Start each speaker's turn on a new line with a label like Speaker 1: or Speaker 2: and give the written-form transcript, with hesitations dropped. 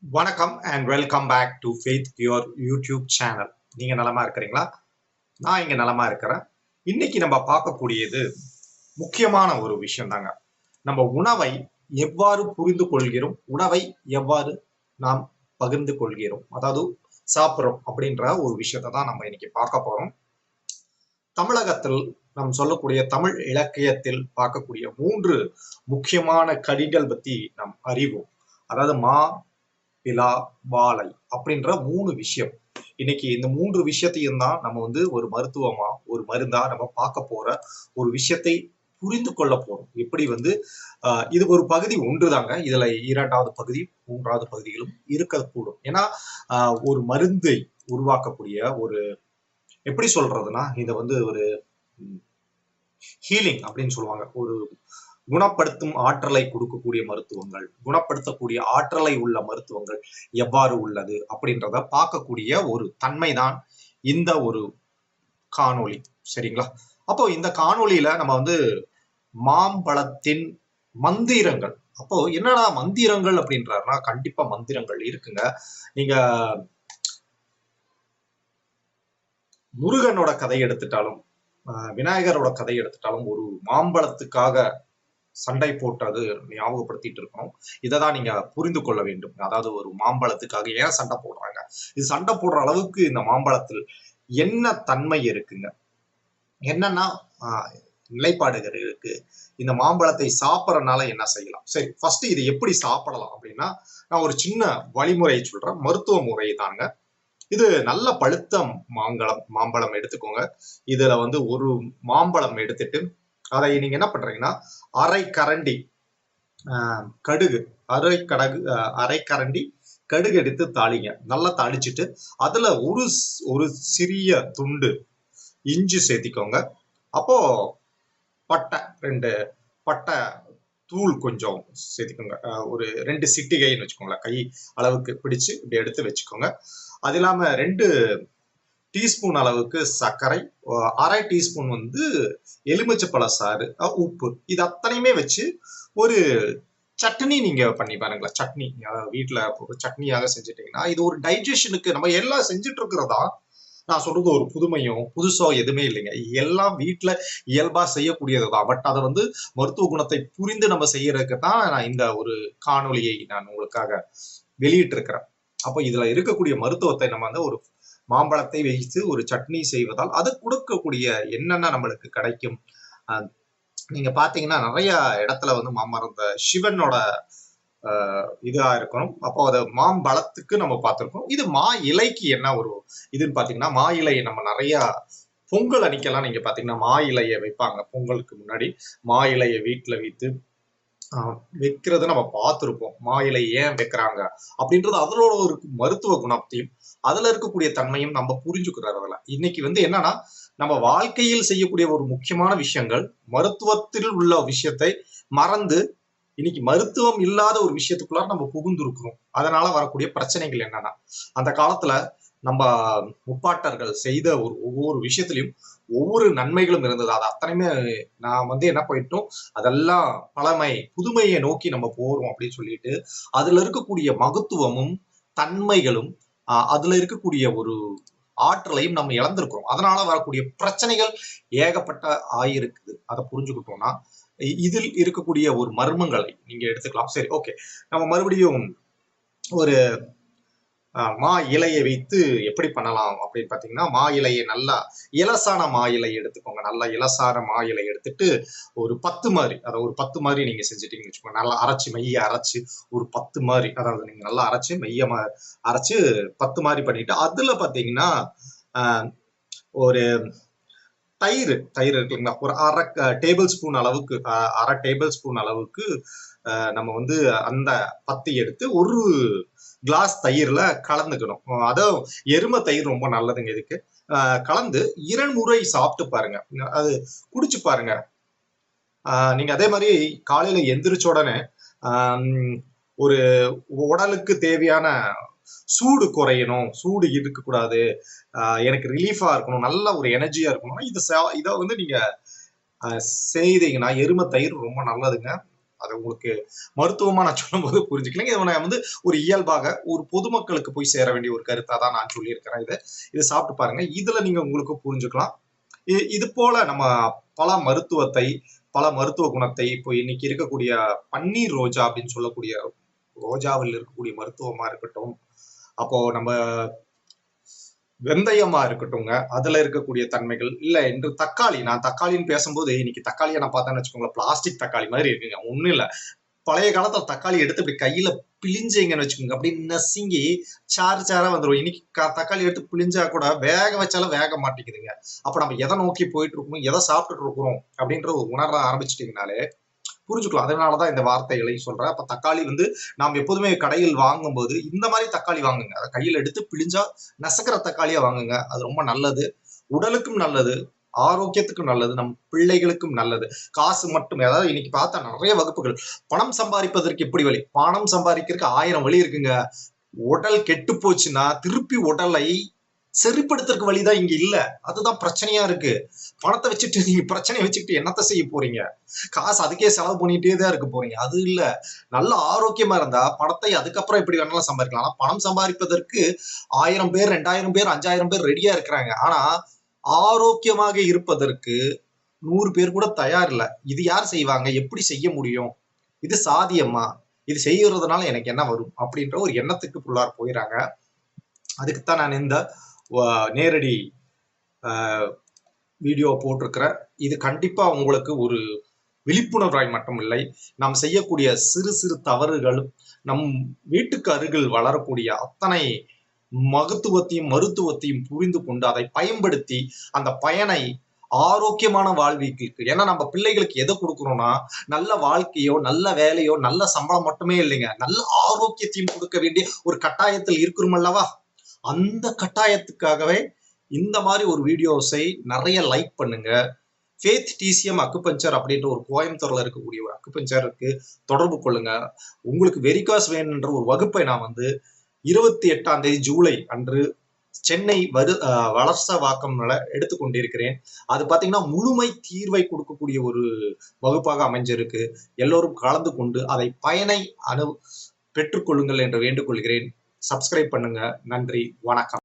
Speaker 1: வணக்கம் and welcome back to faith pure YouTube channel. நீங்க நலமா இருக்கிறீங்களா? நான் இங்க நலமா இருக்கிறேன். இன்னைக்கு நம்ம பார்க்கக்கூடியது முக்கியமான ஒரு விஷயம் தாங்க. நம்ம உணவை எவ்வாறு புரிந்து கொள்கிறோம், உணவை எவ்வாறு நாம் பகிர்ந்து கொள்கிறோம், அதாவது சாப்பிட்றோம் அப்படின்ற ஒரு விஷயத்தை தான் நம்ம இன்னைக்கு பார்க்க போறோம். தமிழகத்தில் நாம் சொல்லக்கூடிய தமிழ் இலக்கியத்தில் பார்க்கக்கூடிய 3 முக்கியமான கடிகள் பத்தி நாம் அறிவோம். அதாவது மா, பிலா, வாழை அப்படின்ற 3 விஷயம். இன்னைக்கு இந்த 3 விஷயத்தையும் தான் நம்ம ஒரு மருத்துவமா, ஒரு மருந்தா நம்ம பார்க்க போற ஒரு விஷயத்தை புரிந்து கொள்ள போறோம். எப்படி இது ஒரு பகுதி ஒன்றுதாங்க. இதுல 2வது பகுதி, 3வது பகுதிகளும் இருக்கக்கூடும். ஏன்னா ஒரு மருந்தை உருவாக்கக்கூடிய ஒரு எப்படி சொல்றதுன்னா, இதை ஒரு ஹீலிங் அப்படின்னு சொல்லுவாங்க. ஒரு குணப்படுத்தும் ஆற்றலை கொடுக்கக்கூடிய மருத்துவங்கள், குணப்படுத்தக்கூடிய ஆற்றலை உள்ள மருத்துவங்கள் எவ்வாறு உள்ளது அப்படின்றத பார்க்கக்கூடிய ஒரு தன்மை தான் இந்த ஒரு காணொளி. சரிங்களா? அப்போ இந்த காணொளியில நம்ம மாம்பழத்தின் மந்திரங்கள். அப்போ என்னடா மந்திரங்கள் அப்படின்றாருன்னா, கண்டிப்பா மந்திரங்கள் இருக்குங்க. நீங்க முருகனோட கதை எடுத்துட்டாலும், விநாயகரோட கதை எடுத்துட்டாலும், ஒரு மாம்பழத்துக்காக சண்டை போட்டது ஞாபகப்படுத்திட்டு இருக்கணும். இதை தான் நீங்க புரிந்து கொள்ள வேண்டும். அதாவது ஒரு மாம்பழத்துக்காக ஏன் சண்டை போடுறாங்க, இது சண்டை போடுற அளவுக்கு இந்த மாம்பழத்தில் என்ன தன்மை இருக்குங்க, என்னன்னா நிலைப்பாடுகள் இருக்கு, இந்த மாம்பழத்தை சாப்பிடறதுனால என்ன செய்யலாம். சரி, ஃபர்ஸ்ட் இது எப்படி சாப்பிடலாம் அப்படின்னா, நான் ஒரு சின்ன வழிமுறை சொல்றேன். மருத்துவ முறை தாங்க இது. நல்ல பழுத்த மாம்பழம் எடுத்துக்கோங்க. இதுல ஒரு மாம்பழம் எடுத்துட்டு அதை நீங்க என்ன பண்றீங்கன்னா, அரை கரண்டி கடுகு, அரை கரண்டி கடுகு எடுத்து தாளிங்க. நல்லா தாளிச்சுட்டு அதுல ஒரு சிறிய துண்டு இஞ்சி சேர்த்திக்கோங்க. அப்போ பட்டை 2 பட்டை தூள் கொஞ்சம் சேர்த்திக்கோங்க. ஒரு 2 சிட்டிகைன்னு வச்சுக்கோங்களேன். கை அளவுக்கு பிடிச்சு இப்படி எடுத்து வச்சுக்கோங்க. அது இல்லாம 2 டீஸ்பூன் அளவுக்கு சர்க்கரை, அரை டீஸ்பூன் எலுமிச்சப்பழ சாறு, உப்பு, இது அத்தனையுமே வச்சு ஒரு சட்னி நீங்க பண்ணி பாருங்களேன். சட்னி வீட்டுல ஒரு சட்னியாக செஞ்சுட்டீங்கன்னா, இது ஒரு டைஜஷனுக்கு நம்ம எல்லாம் செஞ்சுட்டு இருக்கிறதா. நான் சொல்றது ஒரு புதுமையும் புதுசோ எதுவுமே இல்லைங்க. எல்லாம் வீட்டுல இயல்பா செய்யக்கூடியதுதான். பட் அதை மருத்துவ குணத்தை புரிந்து நம்ம செய்யறதுக்கு தான் நான் இந்த ஒரு காணொலியை நான் உங்களுக்காக வெளியிட்டு இருக்கிறேன். அப்போ இதுல இருக்கக்கூடிய மருத்துவத்தை நம்ம ஒரு மாம்பழத்தை வைத்து ஒரு சட்னி செய்வதால் அது கொடுக்கக்கூடிய என்னென்ன நம்மளுக்கு கிடைக்கும். நீங்க பாத்தீங்கன்னா நிறைய இடத்துல மாமரம் சிவனோட இதா இருக்கணும். அப்போ அது மாம்பழத்துக்கு நம்ம பார்த்திருக்கோம். இது மா இலைக்கு என்ன ஒரு இதுன்னு பாத்தீங்கன்னா, மா இலையை நம்ம நிறைய பொங்கல் அன்னைக்கெல்லாம் நீங்க பாத்தீங்கன்னா மா இலையை வைப்பாங்க. பொங்கலுக்கு முன்னாடி மா இலையை வீட்டுல வைத்து வைக்கிறத நம்ம பார்த்திருப்போம். மா இலை ஏன் வைக்கிறாங்க அப்படின்றது அதனோட ஒரு மருத்துவ குணத்தையும் அதுல இருக்கக்கூடிய தன்மையும் நம்ம புரிஞ்சுக்கிறதுல இன்னைக்கு என்னன்னா, நம்ம வாழ்க்கையில் செய்யக்கூடிய ஒரு முக்கியமான விஷயங்கள் மருத்துவத்தில் உள்ள விஷயத்தை மறந்து இன்னைக்கு மருத்துவம் இல்லாத ஒரு விஷயத்துக்குள்ளார நம்ம புகுந்திருக்கிறோம். அதனால வரக்கூடிய பிரச்சனைகள் என்னன்னா, அந்த காலத்துல நம்ம முப்பாட்டர்கள் செய்த ஒவ்வொரு விஷயத்திலையும் ஒவ்வொரு நன்மைகளும் இருந்தது. அது அத்தனையுமே நான் என்ன போயிட்டோம், அதெல்லாம் பழமை புதுமையை நோக்கி நம்ம போறோம் அப்படின்னு சொல்லிட்டு அதுல இருக்கக்கூடிய மகத்துவமும் தன்மைகளும் அதுல இருக்கக்கூடிய ஒரு ஆற்றலையும் நம்ம இழந்திருக்கிறோம். அதனால வரக்கூடிய பிரச்சனைகள் ஏகப்பட்ட ஆயிருக்குது. அதை புரிஞ்சுக்கிட்டோம்னா இதில் இருக்கக்கூடிய ஒரு மர்மங்களை நீங்க எடுத்துக்கலாம். சரி, ஓகே, நம்ம மறுபடியும் ஒரு மா இலையை வைத்து எப்படி பண்ணலாம் அப்படின்னு பாத்தீங்கன்னா, மா இலையை நல்லா இலசான மா இலை எடுத்துக்கோங்க. நல்லா இலசான மா இலை எடுத்துட்டு ஒரு 10 மாதிரி, அதாவது ஒரு 10 மாதிரி நீங்க செஞ்சுட்டீங்கன்னு வச்சுக்கோங்க. நல்லா அரைச்சு மைய அரைச்சு ஒரு 10 மாதிரி, அதாவது நீங்க நல்லா அரைச்சு மைய அரைச்சு 10 மாதிரி பண்ணிட்டு அதுல பாத்தீங்கன்னா ஒரு தயிர் இருக்குங்களா, ஒரு அரை டேபிள் ஸ்பூன் அளவுக்கு, அரை டேபிள் ஸ்பூன் அளவுக்கு நம்ம அந்த 10 எடுத்து ஒரு கிளாஸ் தயிர்ல கலந்துக்கணும். அதுவும் எருமை தயிர் ரொம்ப நல்லதுங்க இதுக்கு. கலந்து 2 முறை சாப்பிட்டு பாருங்க. அது குடிச்சு பாருங்க. நீங்க அதே மாதிரி காலையில எந்திரிச்ச உடனே ஒரு உடலுக்கு தேவையான சூடு குறையணும், சூடு இருக்கக்கூடாது, எனக்கு ரிலீஃபா இருக்கணும், நல்ல ஒரு எனர்ஜியா இருக்கணும், இதை நீங்க செய்தீங்கன்னா எருமை தயிர் ரொம்ப நல்லதுங்க. அது உங்களுக்கு மருத்துவமா நான் சொல்லும்போது புரிஞ்சுக்கலைங்க. இதை நான் வந்து ஒரு இயல்பாக ஒரு பொதுமக்களுக்கு போய் சேர வேண்டிய ஒரு கருத்தா தான் நான் சொல்லியிருக்கிறேன். இதை சாப்பிட்டு பாருங்க. இதுல நீங்க உங்களுக்கு புரிஞ்சுக்கலாம். இது போல நம்ம பல மருத்துவத்தை, பல மருத்துவ குணத்தை இப்போ இன்னைக்கு இருக்கக்கூடிய பன்னீர் ரோஜா அப்படின்னு சொல்லக்கூடிய ரோஜாவில் இருக்கக்கூடிய மருத்துவமா இருக்கட்டும், அப்போ நம்ம வெந்தயமா இருக்கட்டும்ங்க, அதுல இருக்கக்கூடிய தன்மைகள் இல்ல என்று தக்காளி, நான் தக்காளின்னு பேசும்போது இன்னைக்கு தக்காளியை நான் பார்த்தேன்னு வச்சுக்கோங்களேன், பிளாஸ்டிக் தக்காளி மாதிரி இருக்குங்க. ஒண்ணும் இல்ல, பழைய காலத்துல தக்காளி எடுத்து இப்படி கையில பிழிஞ்சீங்கன்னு வச்சுக்கோங்க, அப்படி நசுங்கி சாறு சாரா வந்துடும். இன்னைக்கு தக்காளி எடுத்து பிழிஞ்சா கூட வேக வச்சாலும் வேக மாட்டேங்குதுங்க. அப்ப நம்ம எதை நோக்கி போயிட்டு இருக்கோம், எதை சாப்பிட்டுட்டு இருக்கிறோம் அப்படின்ற ஒரு உணர ஆரம்பிச்சிட்டீங்கனாலே புரிஞ்சுக்கலாம். அதனாலதான் இந்த வார்த்தைகளை சொல்றேன். அப்ப தக்காளி வந்து நாம் எப்போதுமே கடையில் வாங்கும்போது இந்த மாதிரி தக்காளி வாங்குங்க. அதை கையில் எடுத்து பிழிஞ்சா நசக்கிற தக்காளியா வாங்குங்க. அது ரொம்ப நல்லது, உடலுக்கும் நல்லது, ஆரோக்கியத்துக்கும் நல்லது, நம் பிள்ளைகளுக்கும் நல்லது. காசு மட்டும், அதாவது இன்னைக்கு பார்த்தா நிறைய வகுப்புகள், பணம் சம்பாதிப்பதற்கு எப்படி வழி, பணம் சம்பாதிக்கிறதுக்கு 1000 வழி இருக்குங்க. உடல் கெட்டு போச்சுன்னா திருப்பி உடலை சரிப்படுத்துறதுக்கு வழிதான் இங்க இல்ல. அதுதான் பிரச்சனையா இருக்கு. பணத்தை வச்சுட்டு நீங்க பிரச்சனையை வச்சுக்கிட்டு என்னத்த செய்ய போறீங்க? காசு அதுக்கே செலவு பண்ணிட்டே தான் இருக்க போறீங்க. அது இல்ல. நல்ல ஆரோக்கியமா இருந்தா பணத்தை அதுக்கப்புறம் எப்படி வேணாலும் சம்பாதிக்கலாம். ஆனா பணம் சம்பாதிப்பதற்கு 1000 பேர், 2000 பேர், 5000 பேர் ரெடியா இருக்கிறாங்க. ஆனா ஆரோக்கியமாக இருப்பதற்கு 100 பேர் கூட தயார் இல்ல. இது யார் செய்வாங்க? எப்படி செய்ய முடியும்? இது சாத்தியமா? இது செய்யறதுனால எனக்கு என்ன வரும்? அப்படின்ற ஒரு எண்ணத்துக்கு புள்ளார் போயிறாங்க. அதுக்குத்தான் நான் இந்த நேரடி வீடியோ போட்டிருக்கிறேன். இது கண்டிப்பா உங்களுக்கு ஒரு விழிப்புணர்வாய் மட்டும் இல்லை, நாம் செய்யக்கூடிய சிறு சிறு தவறுகள், நம் வீட்டுக்கு அருகில் வளரக்கூடிய அத்தனை மகத்துவத்தையும் மருத்துவத்தையும் புரிந்து கொண்டு அதை பயன்படுத்தி அந்த பயனை ஆரோக்கியமான வாழ்விக்கு, ஏன்னா நம்ம பிள்ளைகளுக்கு எதை கொடுக்கணும்னா நல்ல வாழ்க்கையோ, நல்ல வேலையோ, நல்ல சம்பளம் மட்டுமே இல்லைங்க, நல்ல ஆரோக்கியத்தையும் கொடுக்க வேண்டிய ஒரு கட்டாயத்தில் இருக்கிறோம் அல்லவா? அந்த கட்டாயத்துக்காகவே இந்த மாதிரி ஒரு வீடியோஸை நிறைய லைக் பண்ணுங்க. ஃபேத் டிசிஎம் அக்குபஞ்சர் அப்படின்ற ஒரு கோயம்புத்தூர்ல இருக்கக்கூடிய ஒரு அக்குபஞ்சருக்கு தொடர்பு கொள்ளுங்க. உங்களுக்கு வெரிகாஸ் வேணுன்ற ஒரு வகுப்பை நான் வந்து 28ஆம் தேதி ஜூலை அன்று சென்னை வளர்சவாக்கம்ல எடுத்துக்கொண்டிருக்கிறேன். அது பாத்தீங்கன்னா முழுமை தீர்வை கொடுக்கக்கூடிய ஒரு வகுப்பாக அமைஞ்சிருக்கு. எல்லோரும் கலந்து கொண்டு அதை பயனை பெற்றுக்கொள்ளுங்கள் என்று வேண்டுகொள்கிறேன். சப்ஸ்கிரைப் பண்ணுங்க. நன்றி, வணக்கம்.